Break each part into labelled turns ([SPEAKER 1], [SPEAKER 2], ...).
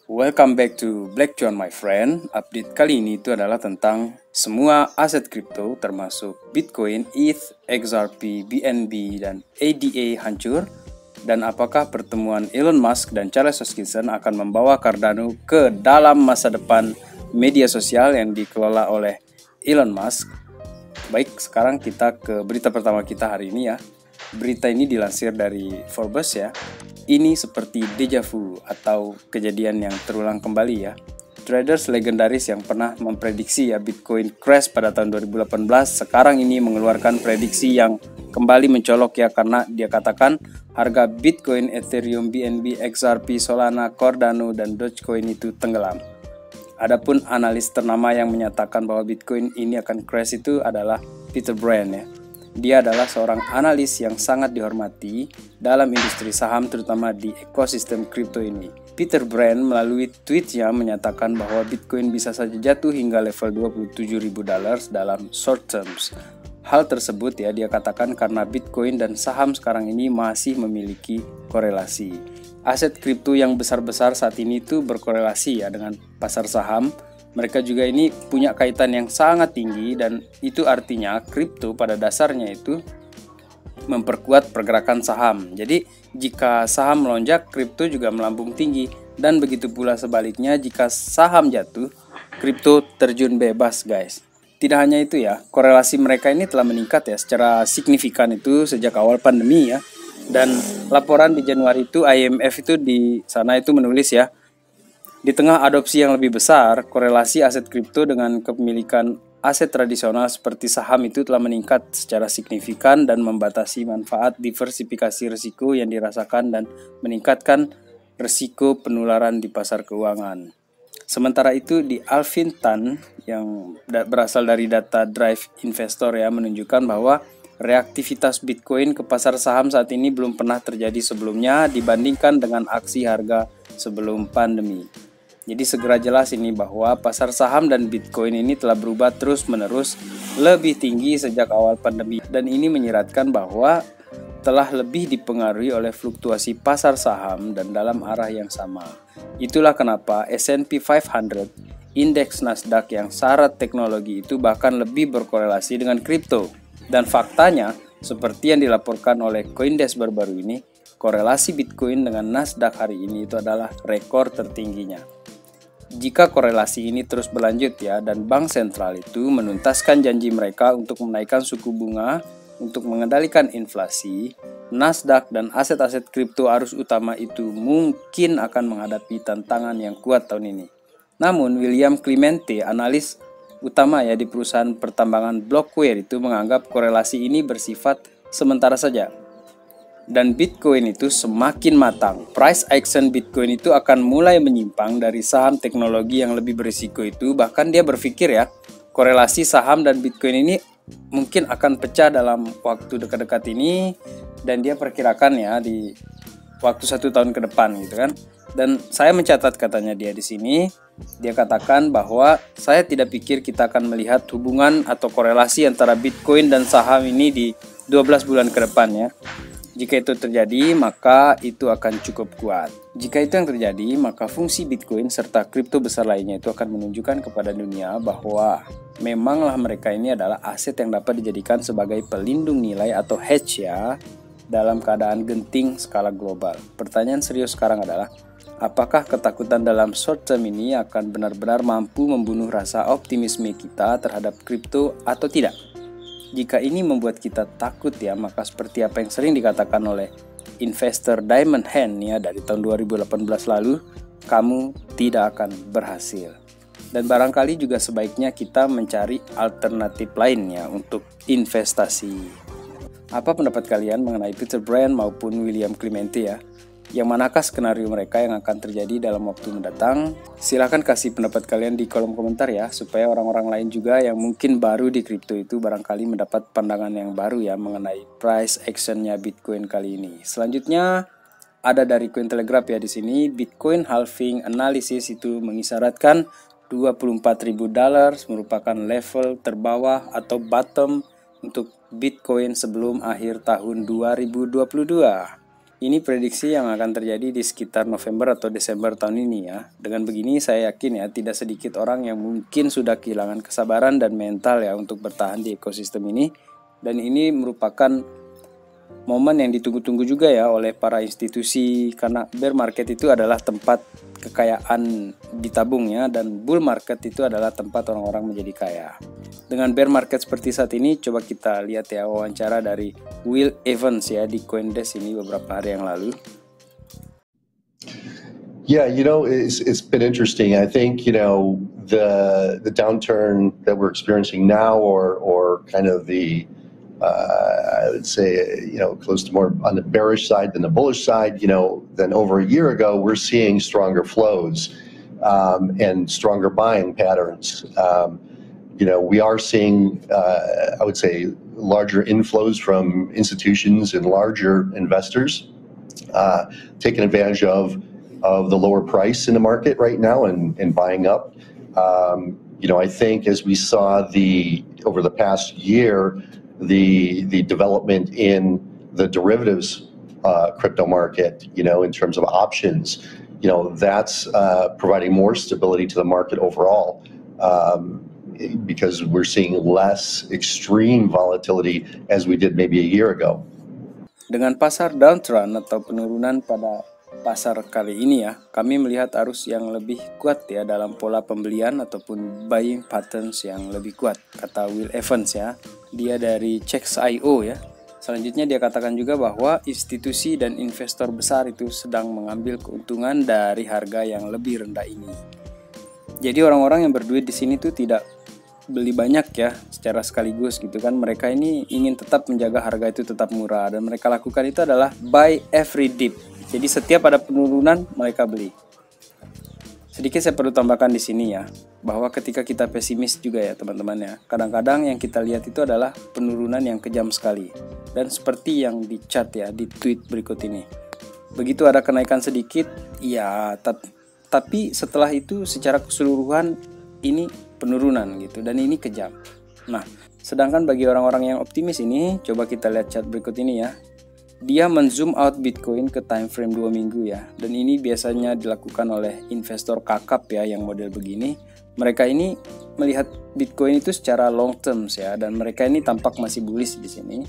[SPEAKER 1] Welcome back to Black John my friend. Update kali ini itu adalah tentang semua aset kripto termasuk Bitcoin, ETH, XRP, BNB, dan ADA hancur. Dan apakah pertemuan Elon Musk dan Charles Hoskinson akan membawa Cardano ke dalam masa depan media sosial yang dikelola oleh Elon Musk? Baik, sekarang kita ke berita pertama kita hari ini ya. Berita ini dilansir dari Forbes ya. Ini seperti deja vu atau kejadian yang terulang kembali ya. Traders legendaris yang pernah memprediksi ya Bitcoin crash pada tahun 2018 sekarang ini mengeluarkan prediksi yang kembali mencolok ya, karena dia katakan harga Bitcoin, Ethereum, BNB, XRP, Solana, Cardano, dan Dogecoin itu tenggelam. Adapun analis ternama yang menyatakan bahwa Bitcoin ini akan crash itu adalah Peter Brand ya. Dia adalah seorang analis yang sangat dihormati dalam industri saham, terutama di ekosistem kripto ini. Peter Brand melalui tweetnya menyatakan bahwa Bitcoin bisa saja jatuh hingga level $27.000 dalam short terms. Hal tersebut ya dia katakan karena Bitcoin dan saham sekarang ini masih memiliki korelasi. Aset kripto yang besar-besar saat ini itu berkorelasi ya dengan pasar saham. Mereka juga ini punya kaitan yang sangat tinggi, dan itu artinya kripto pada dasarnya itu memperkuat pergerakan saham. Jadi jika saham melonjak, kripto juga melambung tinggi, dan begitu pula sebaliknya jika saham jatuh, kripto terjun bebas guys. Tidak hanya itu ya, korelasi mereka ini telah meningkat ya secara signifikan itu sejak awal pandemi ya. Dan laporan di Januari itu IMF itu di sana itu menulis ya, di tengah adopsi yang lebih besar, korelasi aset kripto dengan kepemilikan aset tradisional seperti saham itu telah meningkat secara signifikan dan membatasi manfaat diversifikasi risiko yang dirasakan dan meningkatkan risiko penularan di pasar keuangan. Sementara itu di Alvin Tan yang berasal dari data Drive Investor ya menunjukkan bahwa reaktivitas Bitcoin ke pasar saham saat ini belum pernah terjadi sebelumnya dibandingkan dengan aksi harga sebelum pandemi. Jadi segera jelas ini bahwa pasar saham dan Bitcoin ini telah berubah terus-menerus lebih tinggi sejak awal pandemi, dan ini menyiratkan bahwa telah lebih dipengaruhi oleh fluktuasi pasar saham dan dalam arah yang sama. Itulah kenapa S&P 500, indeks Nasdaq yang syarat teknologi itu bahkan lebih berkorelasi dengan kripto. Dan faktanya, seperti yang dilaporkan oleh CoinDesk baru-baru ini, korelasi Bitcoin dengan Nasdaq hari ini itu adalah rekor tertingginya. Jika korelasi ini terus berlanjut ya, dan bank sentral itu menuntaskan janji mereka untuk menaikkan suku bunga untuk mengendalikan inflasi, Nasdaq dan aset-aset kripto arus utama itu mungkin akan menghadapi tantangan yang kuat tahun ini. Namun William Clemente, analis utama ya di perusahaan pertambangan Blockware itu menganggap korelasi ini bersifat sementara saja. Dan Bitcoin itu semakin matang, price action Bitcoin itu akan mulai menyimpang dari saham teknologi yang lebih berisiko itu. Bahkan dia berpikir ya, korelasi saham dan Bitcoin ini mungkin akan pecah dalam waktu dekat-dekat ini, dan dia perkirakan ya di waktu 1 tahun ke depan gitu kan. Dan saya mencatat katanya dia di sini, dia katakan bahwa saya tidak pikir kita akan melihat hubungan atau korelasi antara Bitcoin dan saham ini di 12 bulan ke depan ya. Jika itu terjadi, maka itu akan cukup kuat. Jika itu yang terjadi, maka fungsi Bitcoin serta kripto besar lainnya itu akan menunjukkan kepada dunia bahwa memanglah mereka ini adalah aset yang dapat dijadikan sebagai pelindung nilai atau hedge ya, dalam keadaan genting skala global. Pertanyaan serius sekarang adalah, apakah ketakutan dalam short term ini akan benar-benar mampu membunuh rasa optimisme kita terhadap kripto atau tidak? Jika ini membuat kita takut ya, maka seperti apa yang sering dikatakan oleh investor Diamond Hand ya dari tahun 2018 lalu, kamu tidak akan berhasil. Dan barangkali juga sebaiknya kita mencari alternatif lainnya untuk investasi. Apa pendapat kalian mengenai Peter Brand maupun William Clemente ya? Yang manakah skenario mereka yang akan terjadi dalam waktu mendatang? Silahkan kasih pendapat kalian di kolom komentar ya, supaya orang-orang lain juga yang mungkin baru di kripto itu barangkali mendapat pandangan yang baru ya mengenai price actionnya Bitcoin kali ini. Selanjutnya ada dari Cointelegraph ya di sini, Bitcoin halving analysis itu mengisyaratkan $24.000 merupakan level terbawah atau bottom untuk Bitcoin sebelum akhir tahun 2022. Ini prediksi yang akan terjadi di sekitar November atau Desember tahun ini ya. Dengan begini saya yakin ya tidak sedikit orang yang mungkin sudah kehilangan kesabaran dan mental ya untuk bertahan di ekosistem ini. Dan ini merupakan momen yang ditunggu-tunggu juga ya oleh para institusi, karena bear market itu adalah tempat kekayaan ditabung ya, dan bull market itu adalah tempat orang-orang menjadi kaya. Dengan bear market seperti saat ini, coba kita lihat ya wawancara dari Will Evans ya di CoinDesk ini beberapa hari yang lalu.
[SPEAKER 2] Yeah, it's been interesting. I think, the downturn that we're experiencing now, or kind of the I would say, close to more on the bearish side than the bullish side, than over a year ago, we're seeing stronger flows and stronger buying patterns. We are seeing, I would say, larger inflows from institutions and larger investors taking advantage of the lower price in the market right now and buying up. I think as we saw over the past year, the development in the derivatives crypto market, in terms of options, that's providing more stability to the market overall, because we're seeing less extreme volatility as we did maybe a year ago.
[SPEAKER 1] Dengan pasar downtrend atau penurunan pada pasar kali ini ya, kami melihat arus yang lebih kuat ya dalam pola pembelian ataupun buying patterns yang lebih kuat, kata Will Evans ya. Dia dari Checks.io ya. Selanjutnya dia katakan juga bahwa institusi dan investor besar itu sedang mengambil keuntungan dari harga yang lebih rendah ini. Jadi orang-orang yang berduit di sini tuh tidak beli banyak ya secara sekaligus gitu kan. Mereka ini ingin tetap menjaga harga itu tetap murah, dan mereka lakukan itu adalah buy every dip. Jadi setiap ada penurunan mereka beli. Sedikit saya perlu tambahkan di sini ya, bahwa ketika kita pesimis juga ya teman-teman ya, kadang-kadang yang kita lihat itu adalah penurunan yang kejam sekali. Dan seperti yang di chat ya, di tweet berikut ini. Begitu ada kenaikan sedikit, ya tapi setelah itu secara keseluruhan ini penurunan gitu, dan ini kejam. Nah, sedangkan bagi orang-orang yang optimis ini, coba kita lihat chat berikut ini ya. Dia men-zoom out Bitcoin ke time frame 2 minggu ya. Dan ini biasanya dilakukan oleh investor kakap ya yang model begini. Mereka ini melihat Bitcoin itu secara long terms ya, dan mereka ini tampak masih bullish di sini.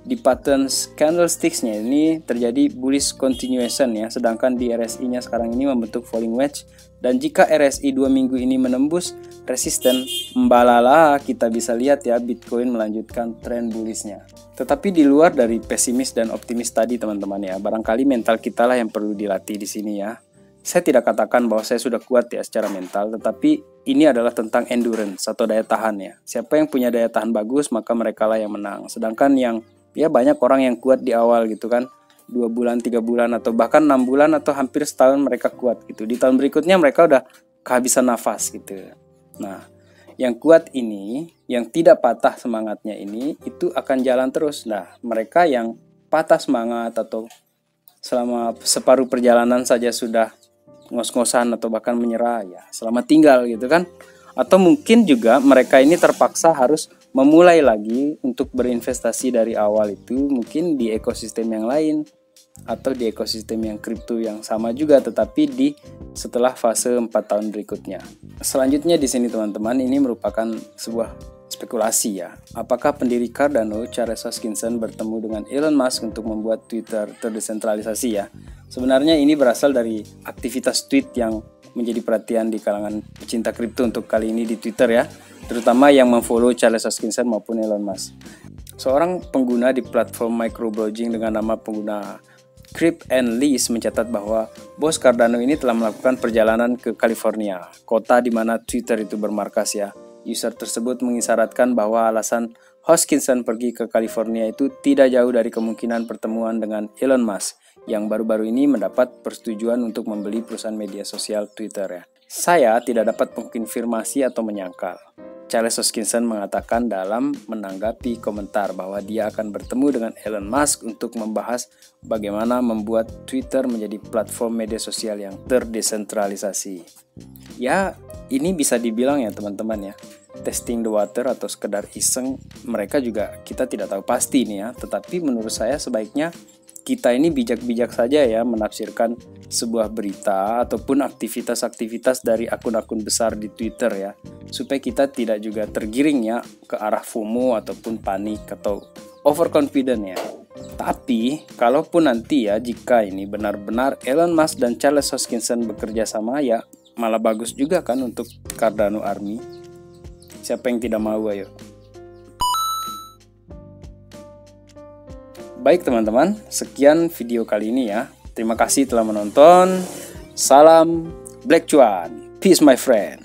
[SPEAKER 1] Di pattern candlesticks-nya ini terjadi bullish continuation ya, sedangkan di RSI-nya sekarang ini membentuk falling wedge. Dan jika RSI 2 minggu ini menembus resisten, mbalala kita bisa lihat ya Bitcoin melanjutkan tren bullish-nya. Tetapi di luar dari pesimis dan optimis tadi teman-teman ya, barangkali mental kita lah yang perlu dilatih di sini ya. Saya tidak katakan bahwa saya sudah kuat ya secara mental, tetapi ini adalah tentang endurance atau daya tahan ya. Siapa yang punya daya tahan bagus, maka mereka lah yang menang. Sedangkan yang ya banyak orang yang kuat di awal gitu kan, 2 bulan, 3 bulan, atau bahkan 6 bulan atau hampir setahun mereka kuat gitu. Di tahun berikutnya mereka udah kehabisan nafas gitu. Nah, yang kuat ini, yang tidak patah semangatnya ini, itu akan jalan terus. Nah, mereka yang patah semangat atau selama separuh perjalanan saja sudah ngos-ngosan atau bahkan menyerah ya, selamat tinggal gitu kan. Atau mungkin juga mereka ini terpaksa harus memulai lagi untuk berinvestasi dari awal itu, mungkin di ekosistem yang lain atau di ekosistem yang kripto yang sama juga, tetapi setelah fase 4 tahun berikutnya. Selanjutnya di sini teman-teman, ini merupakan sebuah spekulasi ya. Apakah pendiri Cardano, Charles Hoskinson, bertemu dengan Elon Musk untuk membuat Twitter terdesentralisasi ya? Sebenarnya ini berasal dari aktivitas tweet yang menjadi perhatian di kalangan pecinta kripto untuk kali ini di Twitter ya, terutama yang memfollow Charles Hoskinson maupun Elon Musk. Seorang pengguna di platform microblogging dengan nama pengguna Crypt and Lease mencatat bahwa bos Cardano ini telah melakukan perjalanan ke California, kota di mana Twitter itu bermarkas ya. User tersebut mengisyaratkan bahwa alasan Hoskinson pergi ke California itu tidak jauh dari kemungkinan pertemuan dengan Elon Musk yang baru-baru ini mendapat persetujuan untuk membeli perusahaan media sosial Twitter ya. Saya tidak dapat mengkonfirmasi atau menyangkal. Charles Hoskinson mengatakan dalam menanggapi komentar bahwa dia akan bertemu dengan Elon Musk untuk membahas bagaimana membuat Twitter menjadi platform media sosial yang terdesentralisasi. Ya, ini bisa dibilang ya teman-teman ya, testing the water atau sekedar iseng. Mereka juga kita tidak tahu pasti nih ya, tetapi menurut saya sebaiknya kita ini bijak-bijak saja ya menafsirkan sebuah berita ataupun aktivitas-aktivitas dari akun-akun besar di Twitter ya, supaya kita tidak juga tergiring ya ke arah FOMO ataupun panik atau overconfident ya. Tapi kalaupun nanti ya, jika ini benar-benar Elon Musk dan Charles Hoskinson bekerja sama ya, malah bagus juga kan untuk Cardano Army. Siapa yang tidak mau, ayo. Baik teman-teman, sekian video kali ini ya. Terima kasih telah menonton. Salam Black Cuan. Peace my friend.